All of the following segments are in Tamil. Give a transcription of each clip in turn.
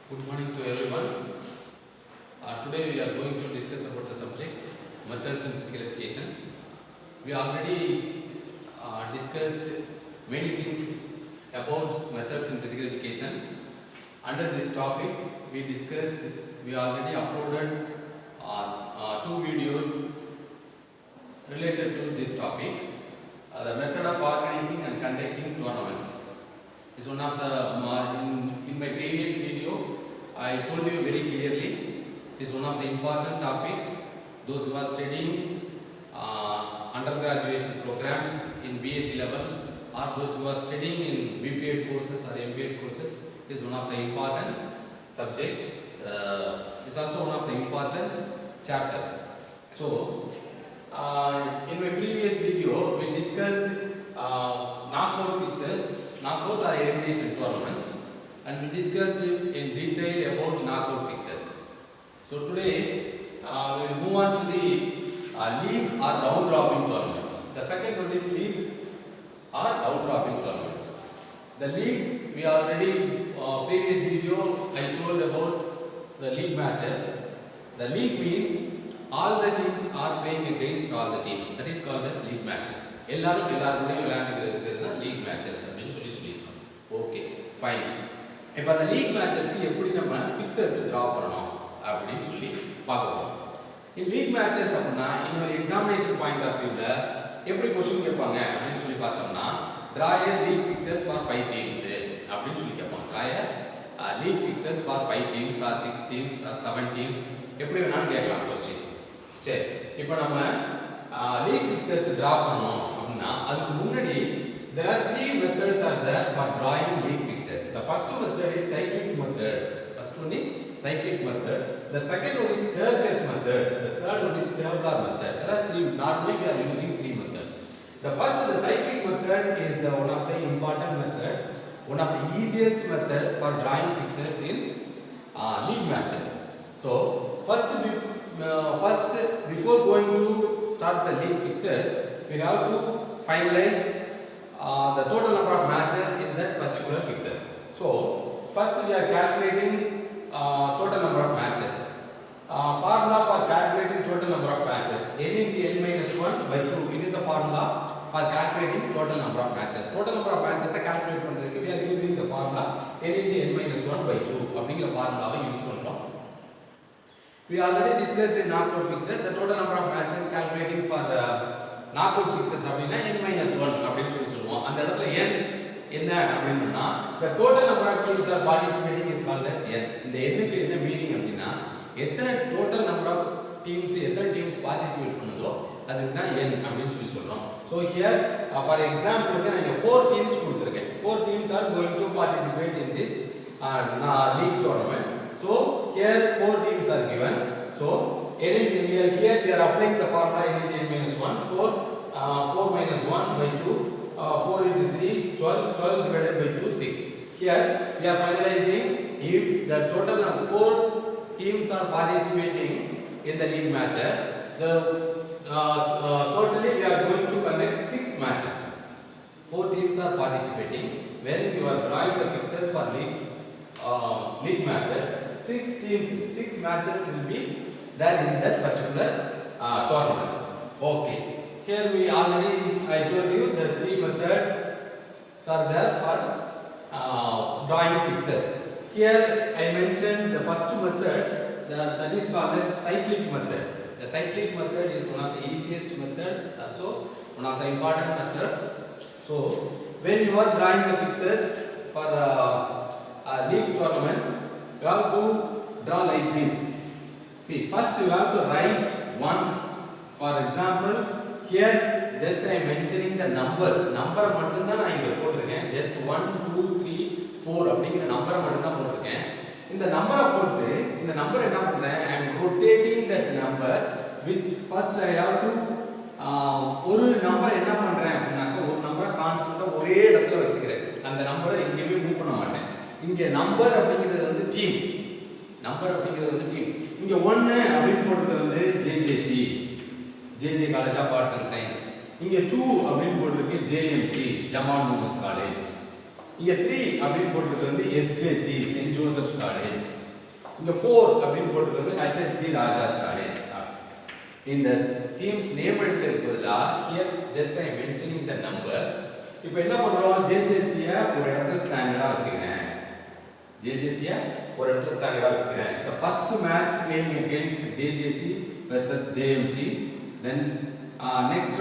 Good morning to everyone. Today we are going to discuss about the subject methods in physical education. We already discussed many things about methods in physical education. Under this topic, we already uploaded two videos related to this topic. The method of organizing and conducting tournaments is one of the in my previous video I told you very clearly it is one of the important topic. Those who are studying undergraduation program in BSc level or those who are studying in BPEd courses or MPEd courses, it is one of the important subject. It is also one of the important chapter. So in my previous video we discussed knockout fixes, knockout or elimination tournament, and we discussed in detail about knockout fixes. So today we will move on to the league or round robin tournaments. The second one is league or round robin tournaments. The league, we already previous video I told about the league matches. The league means all the teams are playing against all the teams. That is called as league matches. எல்லாரும் எல்லாரோடையும் விளையாண்டுக்கிறது தான் லீக் மேட்சஸ் அப்படின்னு சொல்லியிருக்கோம். Okay fine. இப்போ அந்த லீக் மேட்சஸ்க்கு எப்படி நம்ம ஃபிக்சர்ஸ் டிரா பண்ணணும் அப்படின்னு சொல்லி பார்க்கலாம். இந்த லீக் மேட்சஸ் அப்படின்னா இன்னொரு எக்ஸாமினேஷன் பாயிண்ட் ஆஃப் வியூல எப்படி क्वेश्चन கேட்பாங்க அப்படின்னு சொல்லி பார்த்தோம்னா draw a league fixtures for 5 teams அப்படின்னு சொல்லி கேட்பாங்க. draw a league fixtures for 5 teams or 6 teams or 7 teams எப்படி வேணாலும் கேட்கலாம் क्वेश्चन. சரி, இப்போ நம்ம லீக் ஃபிக்சர்ஸ் டிரா பண்ணோம் அப்படின்னா அதுக்கு முன்னாடி there are three methods are there for drawing league fixtures. The first method is cyclic method. First one is cyclic method. The second one is staircase method. The third one is tabular method. There are three. Normally we are using three methods. The cyclic method is the one of the important method, one of the easiest method for drawing fixtures in league matches. So first before going to start the league fixtures, we have to finalize the total number of matches in that particular fixtures. So first we are calculating total number of matches. Formula for calculating total number of matches, n into n minus 1 by 2. It is the formula for calculating total number of matches. Total number of matches calculate பண்றதுக்கு we are using the formula n into n minus 1 by 2 அப்படிங்கிற ஃபார்முலாவை யூஸ் பண்றோம். We already discussed in knockout fixtures the total number of matches calculating for knockout fixtures அப்படினா n minus 1 அப்படினு சொல்லுவோம். அந்த இடத்துல n என்ன அப்படினா the total number of teams are participating is called as n. இந்த n க்கு என்ன மீனிங் அப்படினா எத்தனை total number of teams எத்தனை teams participate பண்ணுதோ அதுக்கு தான் n அப்படினு சொல்றோம். So here for example நான் 4 teams கொடுத்திருக்கேன். 4 teams are going to participate in this league tournament. So here 4 teams are given. So here we are applying the formula n into n minus 1. 4 minus 1 by 2. 4 into 3 12 divided by 2 6. Here we are finalizing if the total of 4 teams are participating in the league matches. The totally we are going to conduct 6 matches. 4 teams are participating. When you are drawing the fixtures for league matches, 6 matches will be there in that particular tournament. Okay. Here we already I told you the three methods are there for drawing fixtures. Here I mentioned the first method that is called as cyclic method. The cyclic method is one of the easiest method, also one of the important method. So when you are drawing the fixtures for league tournaments, you have to draw like this. See, first you have to write one. For example, here just I am mentioning the numbers. Number மட்டும் தான் நான் இங்க போட்டுருக்கேன். Just 1 2 3 4 அப்படிங்கிற நம்பரை மட்டும் தான் போட்டுருக்கேன். இந்த நம்பரை போட்டு இந்த நம்பர் என்ன பண்றேன்? I am rotating that number with first I have to ஒரு நம்பர் என்ன பண்றேன் அப்படினாக்க ஒரு நம்பரை கான்ஸ்டன்ட்டா ஒரே இடத்துல வச்சுக்கிறேன். அந்த நம்பரை எங்கேயுமே மூவ் பண்ண மாட்டேன். இங்க நம்பர் அப்படிங்கிறது வந்து டீம். நம்பர் அப்படிங்கிறது வந்து டீம். இங்க 1 அப்படினு போட்டுறது வந்து JJ College of Arts and Science. இங்க 2 அப்படினு போட்டுருக்கு JMC ஜமால் முஹம்மது காலேஜ். இங்க 3 அப்படினு போட்டுருக்கு வந்து SJC சென்ட் Joseph's College. இந்த 4 அப்படின்னு போட்டுக்கிறது HSD Rajas College. இந்த team's name எழுதுறதுல here just I mentioning the number. இப்போ என்ன பண்றோம், JJC ஒரு இடத்துல ஸ்டாண்டர்டா வச்சுக்கிறேன். JJC ஒரு இடத்துல ஸ்டாண்டர்டா வச்சுக்கிறேன். The first match playing against JJC versus JMC. Then next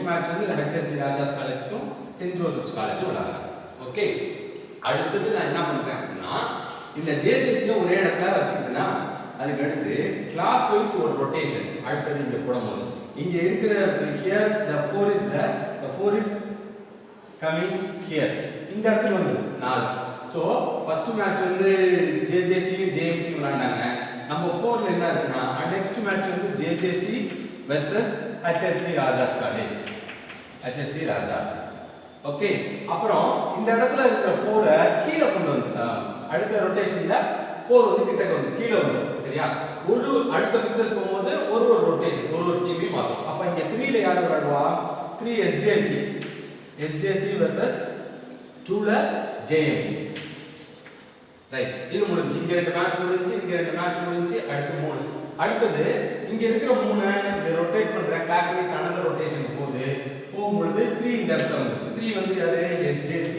match வந்து HSD Rajas Collegeக்கும் St. Joseph's College விளையாடுறாங்க. ஓகே, அடுத்தது நான் என்ன பண்றேன்னா இந்த JJC ஒரே இடத்துல வச்சுக்கிட்டேன்னா அதுக்கு அடுத்து கிளாக் வைஸ் ஒரு ரொட்டேஷன் அடுத்தது இங்க போடும்போது இங்க இருக்கிற here the 4 is there, the 4 is coming here, இந்த இடத்துல வந்து 4. சோ ஃபர்ஸ்ட் மேட்ச் வந்து JJC JMC விளையாண்டாங்க. நம்பர் 4ல என்ன இருக்குன்னா நெக்ஸ்ட் மேட்ச் வந்து JJC versus HSD Rajas College, HSD Rajas. Okay, அப்புறம் இந்த இடத்துல இருக்கிற 4 கீழ கொண்டு வந்து அடுத்த ரொட்டேஷன்ல 4 வந்து கிட்டக்க வந்து கீழ வந்து சரியா, ஒரு அடுத்த பிக்சர் போகும்போது ஒரு ரொட்டேஷன் ஒரு டீமே மாத்தும். அப்ப இங்க 3ல யார் விளையாடுவா, 3 SJC versus 2ல JMC. ரைட், இது முடிஞ்சு இங்க ரெண்டு மேட்ச் முடிஞ்சு, இங்க ரெண்டு மேட்ச் முடிஞ்சு, அடுத்து 3. அடுத்தது இங்க இருக்கிற 3 இந்த ரொட்டேட் பண்ற கிளாக் வைஸ் another ரொட்டேஷன் போகும்போது 3 இந்த இடத்துல வந்து 3 வந்து யாரு SJC,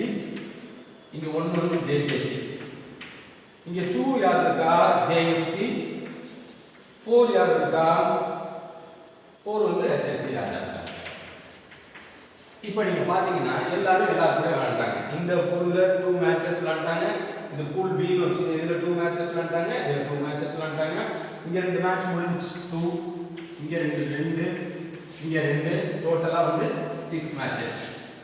இங்க 1 வந்து JJC, இங்க 2 யார் இருக்கா JMC, 4 யார் இருக்கா 4 வந்து HSD Rajas. இப்போ நீங்க பாத்தீங்கன்னா எல்லாரும் கூட விளையாண்டாங்க. இந்த பூல்ல 2 மேட்சஸ் விளையாண்டாங்க. இந்த பூல் B ன்னு வச்சு இதுல 2 மேட்சஸ் விளையாண்டாங்க, இதுல 2 மேட்சஸ் விளையாண்டாங்க. இங்க ரெண்டு மேட்ச் முடிஞ்சு 2, இங்க 2, இங்க 2, டோட்டலா வந்து 6 matches.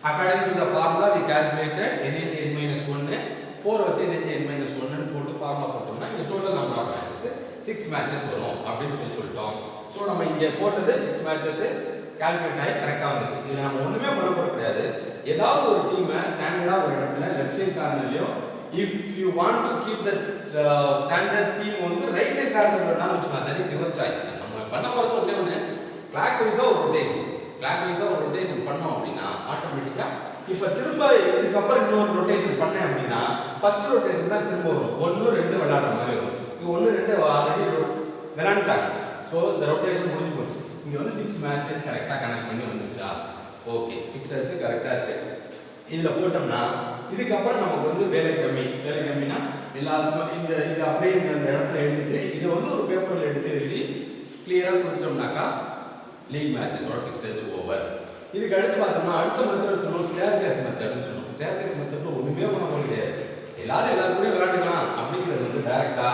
According to the formula we calculated n into n minus 1, 4 வச்சு n into n minus 1 ன்னு போட்டு ஃபார்முலா போட்டோம்னா இங்க total number of matches 6 matches வரும் அப்படினு சொல்லிட்டோம். சோ நம்ம இங்க போட்டது 6 மேட்சஸ் கால்குலேட் ஆகி கரெக்ட்டா வந்துச்சு. இதுல நம்ம ஒண்ணுமே பண்ண போறது கிடையாது. ஏதாவது ஒரு டீம் ஸ்டாண்டர்டா ஒரு இடத்துல லெஃப்ட் சைடு கார்னர்லயோ if you want to keep the standard team வந்து ரைட் சைடு கார்னர்ல வேணா வெச்சுக்கலாம். that is your choice. நம்ம பண்ண போறது ஒண்ணே கிளாக் வைஸா ஒரு ரொட்டேஷன் பண்ணோம் அப்படினா ஆட்டோமேட்டிக்கா இப்ப திரும்ப இதுக்கு அப்புறம் இன்னொரு ரொட்டேஷன் பண்ணேன் அப்படினா ஃபர்ஸ்ட் ரொட்டேஷன் தான் திரும்ப வரும். 1 2 விளையாடுற மாதிரி வரும். இது 1 2 ஆல்ரெடி விளையாண்டாங்க. சோ இந்த ரொட்டேஷன் முடிஞ்சு போச்சு. இங்க வந்து 6 மேட்சஸ் கரெக்ட்டா கனெக்ட் பண்ணி வந்துருச்சா? ஓகே, பிக்சர்ஸ் கரெக்ட்டா இருக்கு. இதுல போட்டோம்னா இதுக்கு அப்புறம் நமக்கு வந்து வேலை கம்மினா எல்லாத்துக்கும் இந்த அப்படியே இந்த இடத்துல எழுதிட்டு இத வந்து ஒரு பேப்பர்ல எடுத்து எழுதி கிளியரா கொடுத்தோம்னாக்கா லீக் மேட்சஸோட பிக்சர்ஸ் ஓவர். இதுக்கு அடுத்து பார்த்தோம்னா அடுத்த மெத்தட் சொல்லுவோம் ஸ்டேர்கேஸ் மெத்தட்னு சொல்லுவோம். ஸ்டேர்கேஸ் மெத்தட்ல ஒண்ணுமே பண்ண முடியாது. எல்லாரும் கூட விளையாடலாம் அப்படிங்கிறது வந்து டைரக்ட்டா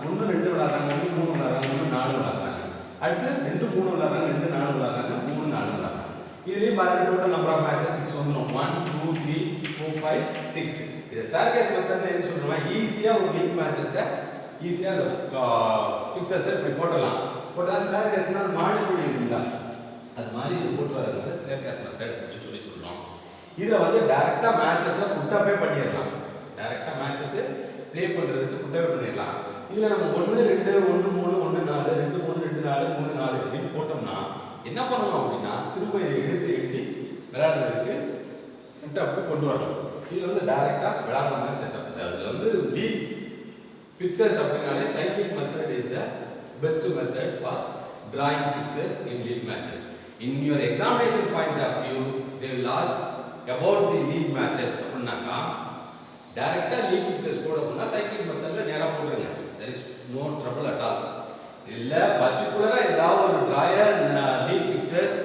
1 2 விளையாடுறாங்க, 1 3 விளையாடுறாங்க, 1 4 விளையாடுறாங்க. அடுத்து 2 3 விளையாடுறாங்க, 2 4 விளையாடுறாங்க, 3 4 விளையாடுறாங்க. இதுலயே பாருங்க டோட்டல் நம்பர் ஆஃப் மேட்சஸ் 6 வந்துரும். 1 2 3 4 5 6. இது ஸ்டேர்கேஸ் மெத்தட்ல என்ன சொல்றோம்னா ஈஸியா ஒரு லீக் மேட்சஸ் ஈஸியா பிக்சர்ஸ் இப்படி போடலாம். போட்டா ஸ்டேர்கேஸ்னா மாடி கூடி இருக்குல்ல, அது மாதிரி இது போட்டு வரதுனால ஸ்டேர்கேஸ் மெத்தட் அப்படின்னு சொல்றோம். இத வந்து டைரக்ட்டா மேட்சஸ் புட்டப்பே பண்ணிரலாம். டைரக்ட்டா மேட்சஸ் ப்ளே பண்றதுக்கு புட்டப்பே பண்ணிரலாம். இதுல நம்ம 1 2 1 3 1 4 2 3 2 4 3 4 இப்படி போட்டோம்னா என்ன பண்ணணும் அப்படினா திரும்ப இதை எடுத்து எழுதி விளையாடுறதுக்கு செட்டப் கொண்டு வரணும். இதுல வந்து டைரக்ட்டா விளையாடுற மாதிரி செட்டப். அதுல வந்து லீக் பிக்சர்ஸ் அப்படினாலே cyclic method is the best method for drawing pictures in league matches. In your examination point of view they will ask about the league matches அப்படினாக்கா டைரக்ட்டா லீக் பிக்சர்ஸ் போடணும்னா cyclic methodல நேரா போடுங்க. there is no trouble at all. இல்ல பர்టిక్యులரா ஏதாவது ஒரு draw a league fixtures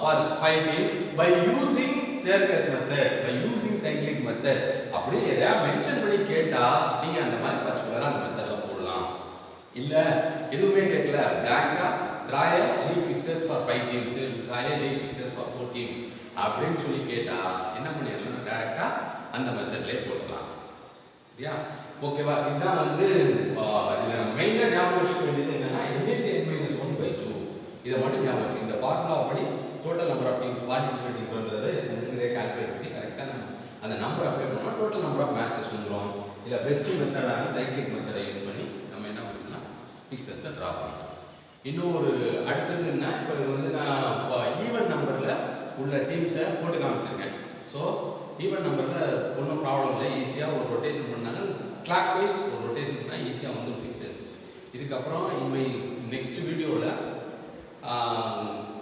for 5 teams by using staircase method, by using cyclic method அப்படி எதையா மென்ஷன் பண்ணி கேட்டா நீங்க அந்த மாதிரி பர்టిక్యులரா அந்த மெத்தட்ல போடலாம். இல்ல எதுவுமே கேட்கல blank-ஆ drawer league fixtures for 5 teams, drawer league fixtures for 4 teams அப்படின்னு சொல்லி கேட்டா என்ன பண்ணிரலாம், டைரக்ட்டா அந்த மெத்தட்லயே போடலாம். சரியா? ஓகேவா? இதான் வந்து இதுல மெயினா ஞாபகம் வச்சுக்க வேண்டியது என்னன்னா n into n minus 1/2 இத மட்டும் ஞாபகம் வச்சுங்க. இந்த ஃபார்முலா படி total number of teams participating பண்றது நீங்களே கால்குலேட் பண்ணி கரெக்ட்டா அந்த நம்பர் அப்ளை பண்ணா டோட்டல் நம்பர் ஆஃப் மேட்சஸ் வந்துரும். இல்ல பெஸ்ட் மெத்தடான சைக்கிளிக் மெத்தடை யூஸ் பண்ணி நம்ம என்ன பண்ணலாம், பிக்சர்ஸை டிரா பண்ணலாம். இன்னும் ஒரு அடுத்தது என்ன, இப்போ இது வந்து நான் ஈவன் நம்பர்ல உள்ள டீம்ஸை போட்டு காமிச்சிருக்கேன். ஸோ ஈவன் நம்பரில் ஒன்றும் ப்ராப்ளம் இல்லை, ஈஸியாக ஒரு ரொட்டேஷன் பண்ணாங்க, கிளாக் வைஸ் ஒரு ரொட்டேஷன் பண்ணால் ஈஸியாக வந்துடும் ஃபிக்சர்ஸ். இதுக்கப்புறம் இனிமே நெக்ஸ்ட் வீடியோவில்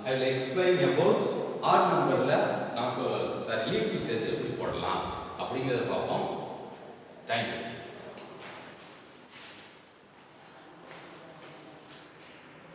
I will explain about odd நம்பரில் நமக்கு லீவ் ஃபிக்சர்ஸ் எப்படி போடலாம் அப்படிங்கிறத பார்ப்போம். தேங்க்யூ.